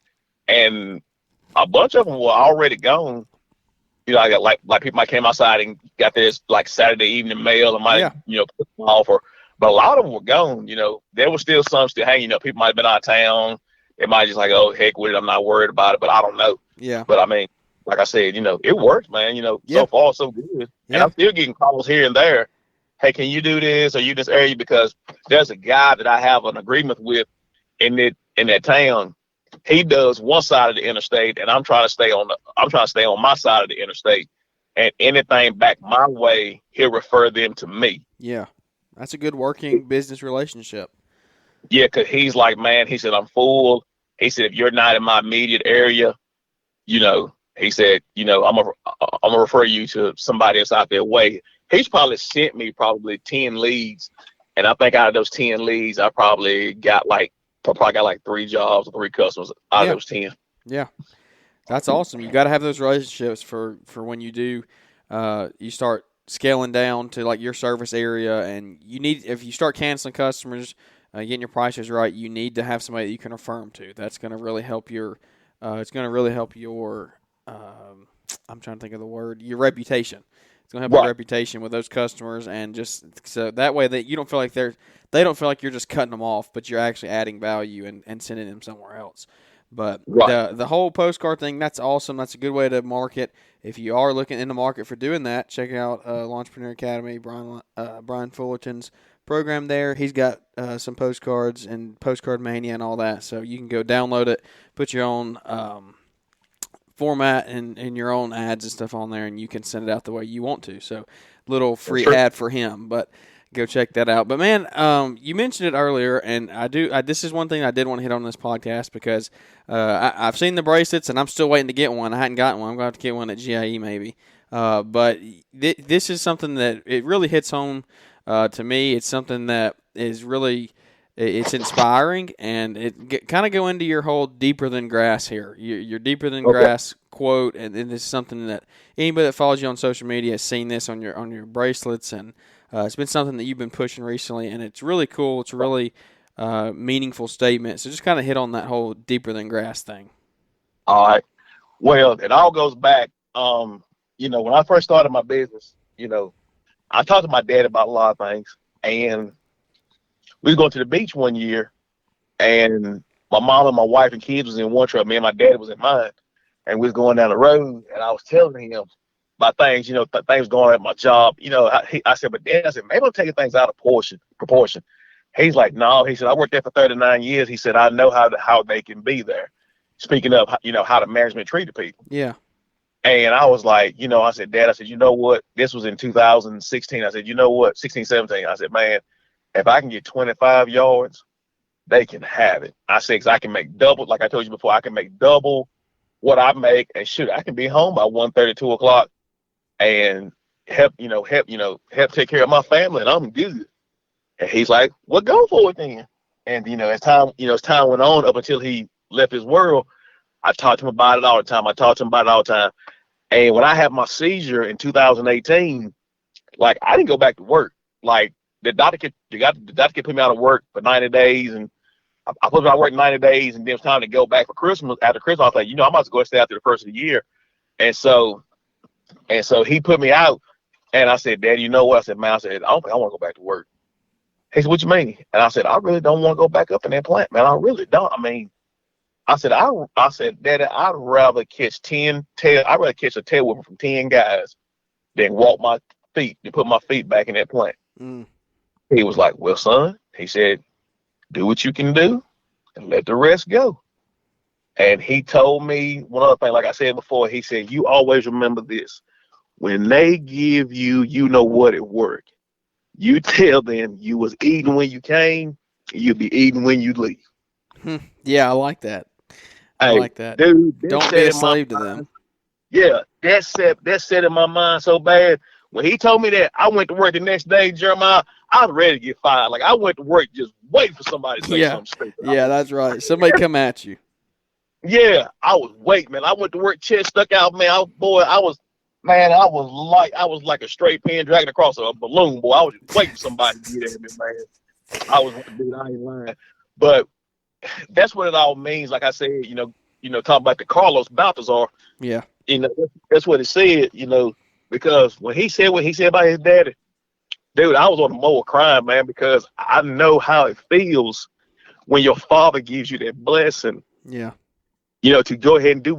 and a bunch of them were already gone. You know, I got like people might came outside and got this like Saturday evening mail and might put them off, but a lot of them were gone. You know, there was still some still hanging. You know, people might have been out of town. They might just like, oh heck with it, I'm not worried about it. But I don't know.
Yeah.
But I mean, like I said, you know, it works, man. You know, so far so good. And I'm still getting calls here and there. Hey, can you do this? Or you this area? Because there's a guy that I have an agreement with in that town. He does one side of the interstate, and I'm trying to stay on my side of the interstate. And anything back my way, he'll refer them to me.
Yeah, that's a good working business relationship.
Yeah, because he's like, man, he said, I'm full. He said, if you're not in my immediate area, you know, he said, you know, I'm gonna refer you to somebody else out there way. He's probably sent me 10 leads, and I think out of those 10 leads, I probably got like 3 jobs or 3 customers out of those 10.
Yeah, that's awesome. You got to have those relationships for when you do. You start scaling down to like your service area, and if you start canceling customers, getting your prices right, you need to have somebody that you can refer them to. That's going to really help your. It's going to really help your. I'm trying to think of the word. Your reputation. It's going to help your reputation with those customers, and just so that way that you don't feel like they don't feel like you're just cutting them off, but you're actually adding value and sending them somewhere else. But the whole postcard thing, that's awesome. That's a good way to market. If you are looking in the market for doing that, check out Launchpreneur Academy, Brian Fullerton's program there. He's got some postcards and Postcard Mania and all that, so you can go download it, put your own format and your own ads and stuff on there, and you can send it out the way you want to. So little free ad for him, but go check that out. But man, you mentioned it earlier, and this is one thing I did want to hit on this podcast because I've seen the bracelets and I'm still waiting to get one. I hadn't gotten one. I'm going to have to get one at GIE maybe. But this is something that it really hits home to me. It's something that is really it's inspiring, and it kind of go into your whole deeper than grass here. Your deeper than grass quote, and this is something that anybody that follows you on social media has seen this on your bracelets, and it's been something that you've been pushing recently, and it's really cool. It's a really meaningful statement. So just kind of hit on that whole deeper than grass thing. All
right. Well, it all goes back. You know, when I first started my business, you know, I talked to my dad about a lot of things, and we was going to the beach one year, and my mom and my wife and kids was in one truck. Me and my dad was in mine, and we was going down the road, and I was telling him about things, you know, things going on at my job. You know, I said, but Dad, I said, maybe I'm taking things out of proportion. He's like, no. He said, I worked there for 39 years. He said, I know how they can be there. Speaking of, you know, how the management treated people.
Yeah.
And I was like, you know, I said, Dad, I said, you know what? This was in 2016. I said, you know what? 16, 17. I said, man, if I can get 25 yards, they can have it. I said, 'cause I can make double, like I told you before, I can make double what I make, and shoot, I can be home by 1:30, 2 o'clock and help take care of my family, and I'm good. And he's like, well, go for it then. And, you know, as time went on up until he left his world, I talked to him about it all the time. And when I had my seizure in 2018, like, I didn't go back to work. Like, the doctor put me out of work for 90 days, and I put me out of work 90 days, and then it was time to go back for Christmas. After Christmas, I was like, you know, I'm about to go and stay after the first of the year. And so he put me out, and I said, Daddy, you know what? I said, man, I don't think I want to go back to work. He said, what you mean? And I said, I really don't want to go back up in that plant, man. I really don't. I mean, I said, Daddy, I'd rather catch a tail whipper from 10 guys than walk my feet and put my feet back in that plant. Mm. He was like, well, son, he said, do what you can do and let the rest go. And he told me one other thing, like I said before, he said, you always remember this. When they give you, you know what, it worked. You tell them you was eating when you came, you'll be eating when you leave.
Yeah, I like that. I like that.
Dude,
don't be a slave to them.
Yeah, that set in my mind so bad. When he told me that, I went to work the next day, Jeremiah. I was ready to get fired. Like I went to work just waiting for somebody to say something stupid.
Yeah, that's right. Somebody come at you.
Yeah, I was waiting, man. I went to work, chest stuck out, man. I was like a straight pin dragging across a balloon, boy. I was just waiting for somebody to get at me, man. Dude, I ain't lying. But that's what it all means. Like I said, talking about the Carlos Baltazar.
Yeah.
That's what it said, because when he said what he said about his daddy, dude, I was on the mower crying, man, because I know how it feels when your father gives you that blessing.
Yeah.
To go ahead and do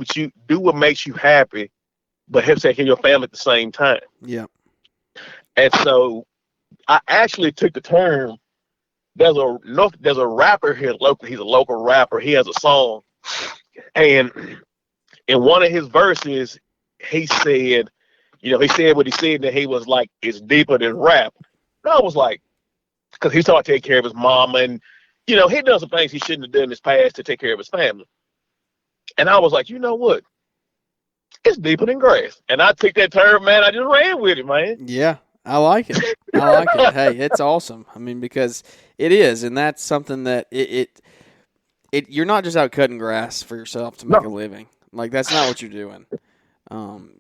what makes you happy, but have taken your family at the same time.
Yeah. And
so I actually took the term. There's a rapper here locally. He's a local rapper. He has a song, and in one of his verses, he said, he said what he said, that he was like, it's deeper than rap. And I was like, because he started taking care of his mama, and he done some things he shouldn't have done in his past to take care of his family. And I was like, you know what? It's deeper than grass. And I took that term, man. I just ran with it, man.
Yeah, I like it. I like it. Hey, it's awesome. I mean, because it is, and that's something that you're not just out cutting grass for yourself to make a living. Like, that's not what you're doing.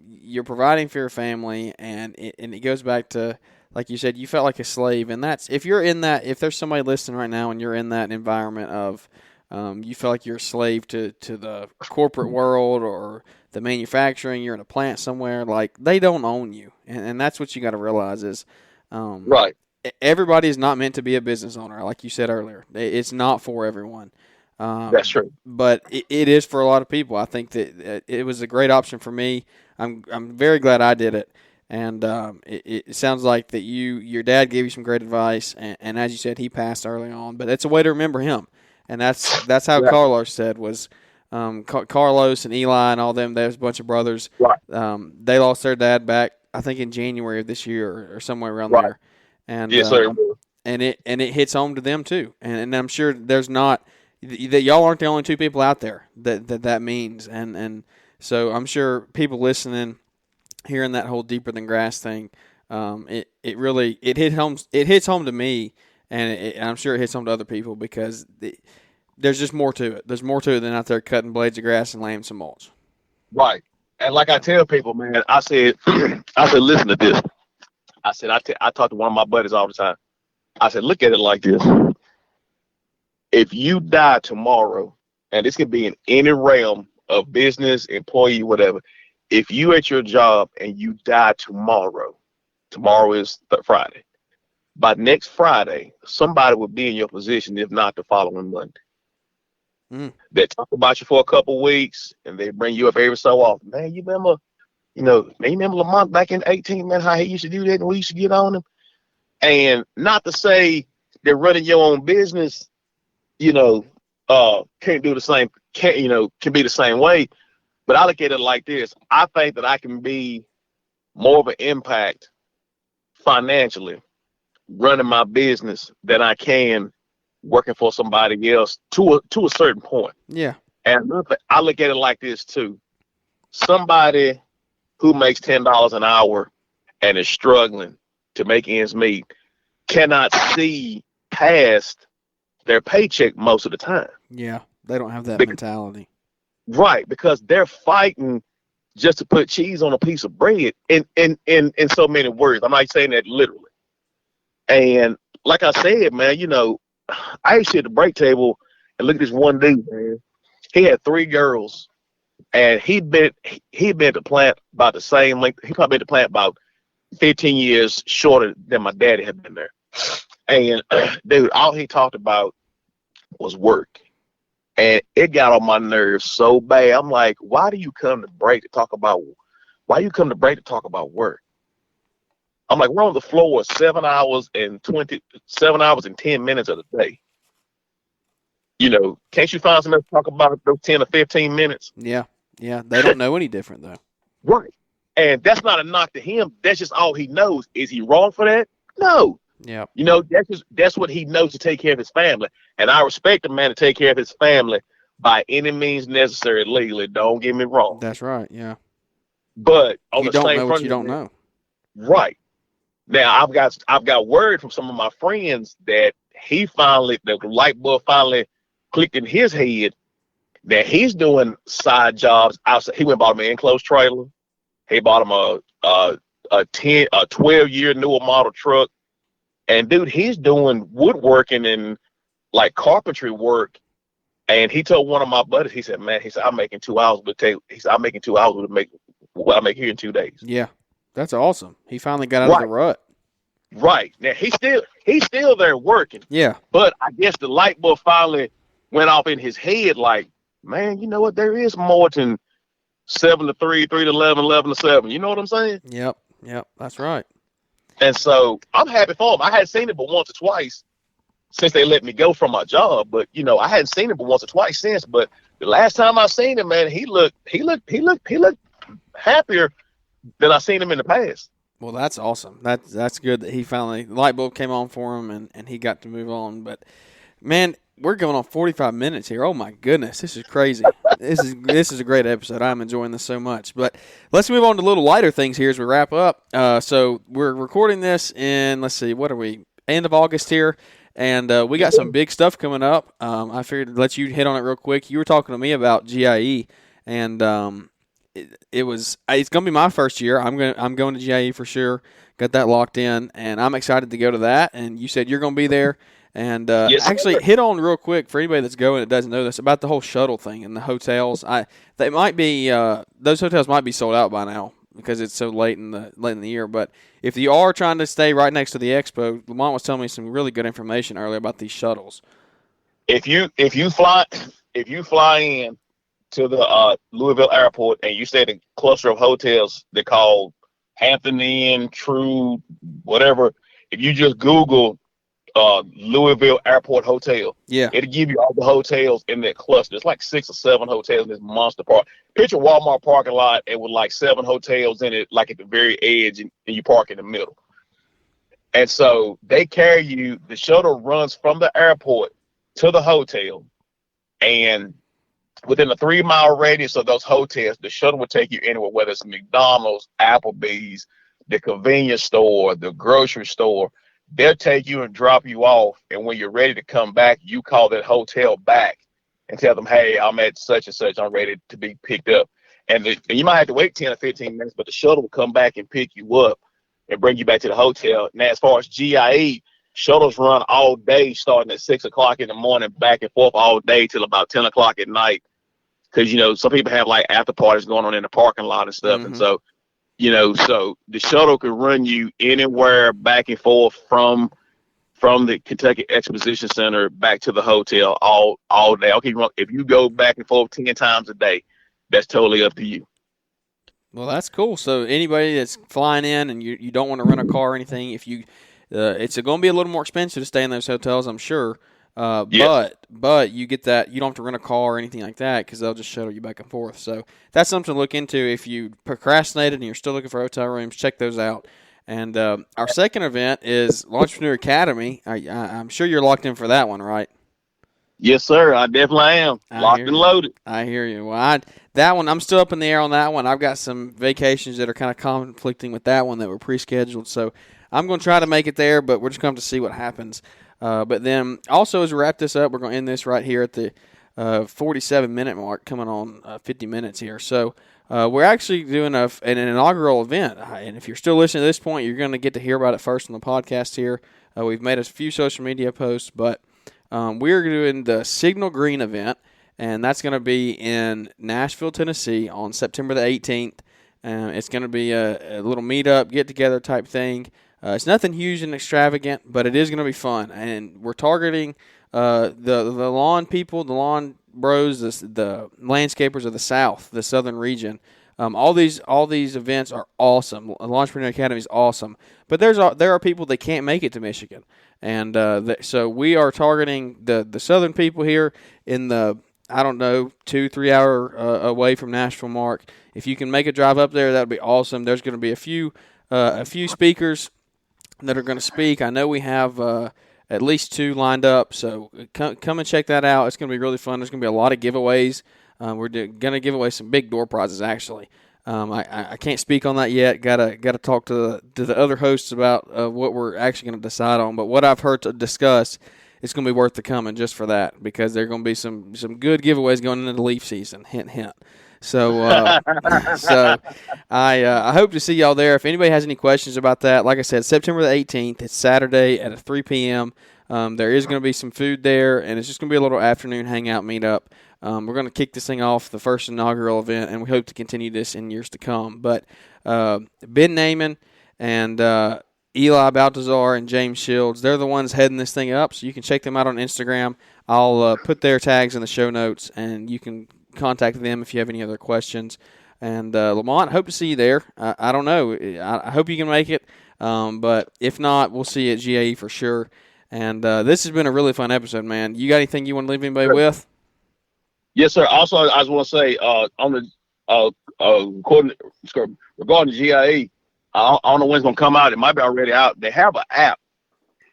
You're providing for your family, and it goes back to, like you said, you felt like a slave. And that's, if there's somebody listening right now and you're in that environment of, you feel like you're a slave to the corporate world or the manufacturing, you're in a plant somewhere, like, they don't own you. And that's what you got to realize is,
right.
Everybody is not meant to be a business owner, like you said earlier. It's not for everyone.
That's true.
But it is for a lot of people. I think that it was a great option for me. I'm very glad I did it. And it sounds like that your dad gave you some great advice. And as you said, he passed early on. But it's a way to remember him. And that's how Carlos said was Carlos and Eli and all them. There's a bunch of brothers.
Right.
They lost their dad back, I think, in January of this year or somewhere around there. And
yes, sir.
And it hits home to them too. And I'm sure there's not that y'all aren't the only two people out there that means. And so I'm sure people listening, hearing that whole deeper than grass thing, it really hits home to me. And I'm sure it hits home to other people because there's just more to it. There's more to it than out there cutting blades of grass and laying some mulch.
Right. And like I tell people, man, I said, listen to this. I said, I talk to one of my buddies all the time. I said, look at it like this. If you die tomorrow, and this could be in any realm of business, employee, whatever, if you at your job and you die tomorrow is Friday. By next Friday, somebody will be in your position, if not the following Monday. They talk about you for a couple of weeks, and they bring you up every so often. Man, you remember Lamont back in 18, man, how he used to do that, and we used to get on him? And not to say that running your own business, can't do the same, can be the same way. But I look at it like this. I think that I can be more of an impact financially running my business than I can working for somebody else to a certain point.
Yeah.
And I look at it like this too. Somebody who makes $10 an hour and is struggling to make ends meet cannot see past their paycheck most of the time.
Yeah. They don't have that mentality.
Right. Because they're fighting just to put cheese on a piece of bread in so many words. I'm not saying that literally. And like I said, man, I used to sit at the break table and look at this one dude, man. He had 3 girls, and he'd been at the plant about the same length. He probably been at the plant about 15 years shorter than my daddy had been there. And dude, all he talked about was work. And it got on my nerves so bad. I'm like, why do you come to break to talk about work? I'm like, we're on the floor 7 hours and 10 minutes of the day. Can't you find something to talk about those 10 or 15 minutes?
Yeah. Yeah. They don't know any different though.
Right. And that's not a knock to him. That's just all he knows. Is he wrong for that? No.
Yeah.
That's what he knows to take care of his family. And I respect a man to take care of his family by any means necessary legally. Don't get me wrong.
That's right. Yeah.
But on
you
the
don't
same
know
front,
what you don't know.
Right. Now I've got word from some of my friends that the light bulb finally clicked in his head that he's doing side jobs outside. He went and bought him an enclosed trailer. He bought him a 12-year newer model truck. And dude, he's doing woodworking and like carpentry work. And he told one of my buddies, he said, "Man, I'm making 2 hours, I'm making 2 hours to make what I make here in 2 days."
Yeah, that's awesome. He finally got out of the rut.
Right. Now he's still there working.
Yeah.
But I guess the light bulb finally went off in his head like, man, you know what? There is more than 7 to 3, 3 to 11, 11 to 7. You know what I'm saying?
Yep. That's right.
And so I'm happy for him. I hadn't seen him but once or twice since they let me go from my job. But I hadn't seen him but once or twice since. But the last time I seen him, man, he looked happier than I seen him in the past.
Well, that's awesome. That's good that he finally the light bulb came on for him and he got to move on. But man, we're going on 45 minutes here. Oh my goodness, this is crazy. This is a great episode. I'm enjoying this so much. But let's move on to little lighter things here as we wrap up. So we're recording this in, let's see, what are we? End of August here, and we got some big stuff coming up. I figured to let you hit on it real quick. You were talking to me about GIE, and it's going to be my first year. I'm going to GIE for sure. Got that locked in, and I'm excited to go to that. And you said you're going to be there. And
yes,
actually, hit on real quick for anybody that's going that doesn't know this about the whole shuttle thing and the hotels. They might be those hotels might be sold out by now because it's so late in the year. But if you are trying to stay right next to the expo, Lamont was telling me some really good information earlier about these shuttles.
If you fly in to the Louisville airport and you stay at a cluster of hotels they call Hampton Inn, True, whatever, if you just Google Louisville Airport Hotel, it'll give you all the hotels in that cluster. It's like 6 or 7 hotels in this monster park. Picture Walmart parking lot and with like 7 hotels in it, like at the very edge, and you park in the middle. And so they carry you. The shuttle runs from the airport to the hotel, and within a 3-mile radius of those hotels, the shuttle will take you anywhere, whether it's McDonald's, Applebee's, the convenience store, the grocery store. They'll take you and drop you off, and when you're ready to come back, you call that hotel back and tell them, "Hey, I'm at such and such. I'm ready to be picked up." And you might have to wait 10 or 15 minutes, but the shuttle will come back and pick you up and bring you back to the hotel. Now, as far as GIE, shuttles run all day, starting at 6 o'clock in the morning, back and forth all day till about 10 o'clock at night. Because, some people have like after parties going on in the parking lot and stuff.
Mm-hmm.
And so, so the shuttle can run you anywhere back and forth from the Kentucky Exposition Center back to the hotel all day. Okay, if you go back and forth 10 times a day, that's totally up to you.
Well, that's cool. So anybody that's flying in and you don't want to rent a car or anything, if you it's going to be a little more expensive to stay in those hotels, I'm sure. But you get that you don't have to rent a car or anything like that because they'll just shuttle you back and forth. So that's something to look into if you procrastinated and you're still looking for hotel rooms. Check those out. And our second event is Entrepreneur Academy. I'm sure you're locked in for that one, right?
Yes, sir. I definitely am. Locked and loaded.
I hear you. Well, that one, I'm still up in the air on that one. I've got some vacations that are kind of conflicting with that one that were pre-scheduled. So I'm going to try to make it there, but we're just going to see what happens. But then also as we wrap this up, we're going to end this right here at the 47-minute mark, coming on 50 minutes here. So we're actually doing an inaugural event. And if you're still listening to this point, you're going to get to hear about it first on the podcast here. We've made a few social media posts, but we're doing the Signal Green event, and that's going to be in Nashville, Tennessee on September the 18th. It's going to be a little meetup, get-together type thing. It's nothing huge and extravagant, but it is going to be fun. And we're targeting the lawn people, the lawn bros, the landscapers of the South, the Southern region. All these events are awesome. Entrepreneur Academy is awesome. But there are people that can't make it to Michigan. And so we are targeting the Southern people here in the, 2-3 hour away from Nashville mark. If you can make a drive up there, that would be awesome. There's going to be a few speakers that are going to speak. I know we have at least 2 lined up, so come and check that out. It's going to be really fun. There's going to be a lot of giveaways. We're going to give away some big door prizes, actually. I can't speak on that yet. Gotta talk to the other hosts about what we're actually going to decide on. But what I've heard to discuss, it's going to be worth the coming just for that, because there are going to be some good giveaways going into the leaf season. Hint, hint. So, I hope to see y'all there. If anybody has any questions about that, like I said, September the 18th, it's Saturday at 3 p.m. There is going to be some food there, and it's just going to be a little afternoon hangout meetup. We're going to kick this thing off, the first inaugural event, and we hope to continue this in years to come. But Ben Naaman and Eli Baltazar and James Shields, they're the ones heading this thing up, so you can check them out on Instagram. I'll put their tags in the show notes, and you can contact them if you have any other questions. And Lamont, hope to see you there. I don't know. I hope you can make it, but if not, we'll see you at GAE for sure. And this has been a really fun episode, man. You got anything you want to leave anybody with?
Yes, sir. Also, I just want to say on the regarding the GIA, I don't know when it's gonna come out. It might be already out. They have an app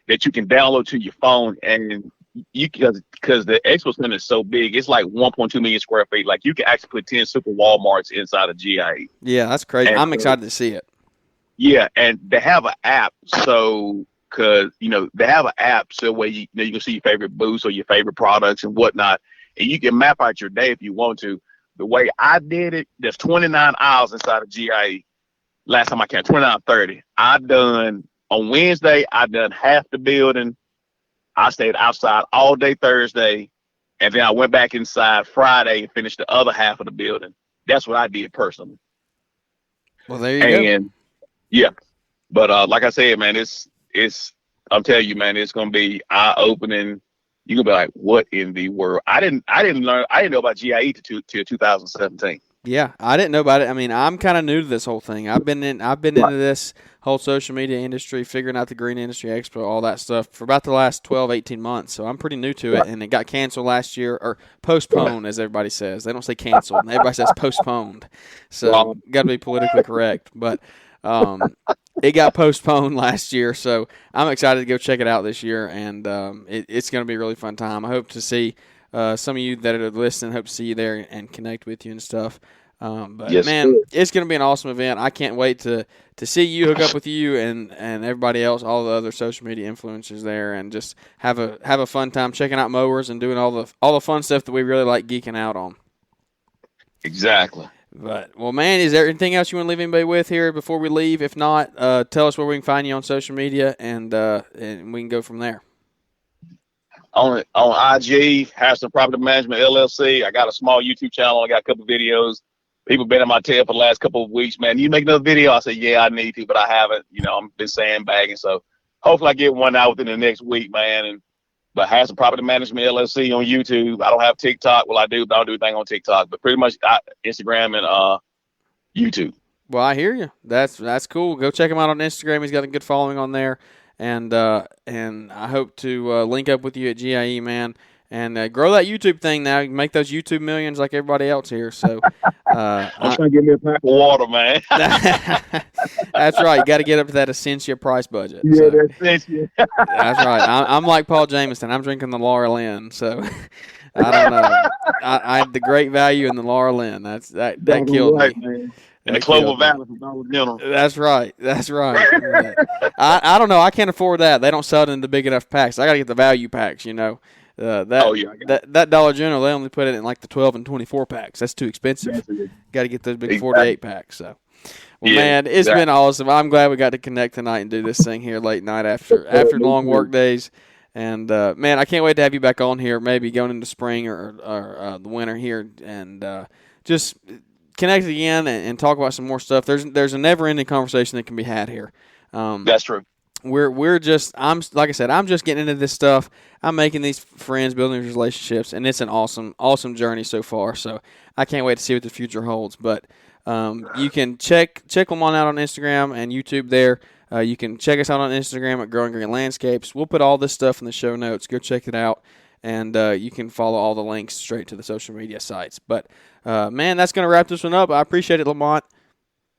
that you can download to your phone, and you because the expo center is so big, it's like 1.2 million square feet. Like you can actually put 10 super Walmarts inside of GIA.
Yeah, that's crazy.
And
I'm excited to see it.
Yeah, and they have an app, so because they have an app so where you can see your favorite booths or your favorite products and whatnot. And you can map out your day if you want to. The way I did it, there's 29 aisles inside of GIA. Last time I counted, 29:30. On Wednesday, I done half the building. I stayed outside all day Thursday. And then I went back inside Friday and finished the other half of the building. That's what I did personally.
Well, there you go.
Yeah. But like I said, man, I'm telling you, man, it's gonna be eye-opening. You're gonna be like, what in the world? I didn't know about GIE till 2017.
Yeah, I didn't know about it. I mean, I'm kind of new to this whole thing. I've been into this whole social media industry, figuring out the Green Industry Expo, all that stuff for about the last 12, 18 months. So I'm pretty new to it, and it got canceled last year, or postponed, as everybody says. They don't say canceled, and everybody says postponed. So got to be politically correct, but it got postponed last year. So I'm excited to go check it out this year, and it's going to be a really fun time. I hope to see some of you that are listening. Hope to see you there and connect with you and stuff. But yes, man, it's going to be an awesome event. I can't wait to see you, hook up with you and everybody else, all the other social media influencers there, and just have a fun time checking out mowers and doing all the fun stuff that we really like geeking out on.
Exactly.
But, well, man, is there anything else you want to leave anybody with here before we leave? If not, tell us where we can find you on social media, and we can go from there.
On IG, Hairston Property Management LLC. I got a small YouTube channel. I got a couple videos. People been in my tail for the last couple of weeks, man. You make another video? I said, yeah, I need to, but I haven't. I've been sandbagging. So hopefully I get one out within the next week, man. But Hairston Property Management LLC on YouTube. I don't have TikTok. Well, I do, but I don't do anything on TikTok. But pretty much Instagram and YouTube.
Well, I hear you. That's cool. Go check him out on Instagram. He's got a good following on there. And I hope to link up with you at GIE, man, and grow that YouTube thing now. You can make those YouTube millions like everybody else here. So
I'm trying to get me a pack of water, man.
That's right. You got to get up to that Essentia price budget.
Yeah,
so.
That's Essentia.
That's right. I'm like Paul Jameson. I'm drinking the Laura Lynn. So I don't know. I the great value in the Laura Lynn. That killed me.
Man. And the Clover Valley for Dollar General.
That's right. I don't know. I can't afford that. They don't sell it in the big enough packs. I got to get the value packs, That Dollar General, they only put it in like the 12 and 24 packs. That's too expensive. Got to get those big 48 packs. So, man, it's been awesome. I'm glad we got to connect tonight and do this thing here late night after long work days. And, man, I can't wait to have you back on here, maybe going into spring or the winter here, and just connect again and talk about some more stuff. There's a never-ending conversation that can be had here.
That's true.
We're just, like I said, I'm just getting into this stuff. I'm making these friends, building these relationships, and it's an awesome journey so far. So I can't wait to see what the future holds. But you can check them on out on Instagram and YouTube there. You can check us out on Instagram at Growing Green Landscapes. We'll put all this stuff in the show notes. Go check it out. And you can follow all the links straight to the social media sites. But, man, that's going to wrap this one up. I appreciate it, Lamont.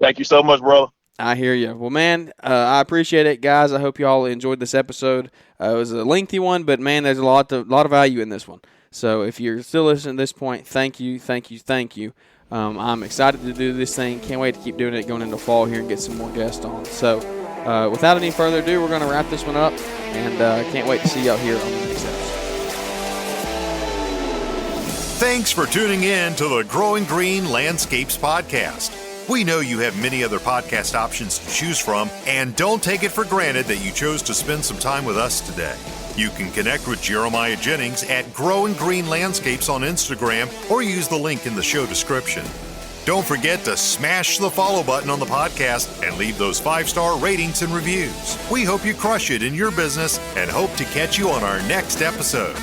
Thank you so much, brother.
I hear you. Well, man, I appreciate it, guys. I hope you all enjoyed this episode. It was a lengthy one, but, man, there's a lot of value in this one. So if you're still listening at this point, thank you. I'm excited to do this thing. Can't wait to keep doing it going into fall here and get some more guests on. So without any further ado, we're going to wrap this one up, and can't wait to see y'all here on the next episode.
Thanks for tuning in to the Growing Green Landscapes podcast. We know you have many other podcast options to choose from, and don't take it for granted that you chose to spend some time with us today. You can connect with Jeremiah Jennings at Growing Green Landscapes on Instagram or use the link in the show description. Don't forget to smash the follow button on the podcast and leave those 5-star ratings and reviews. We hope you crush it in your business and hope to catch you on our next episode.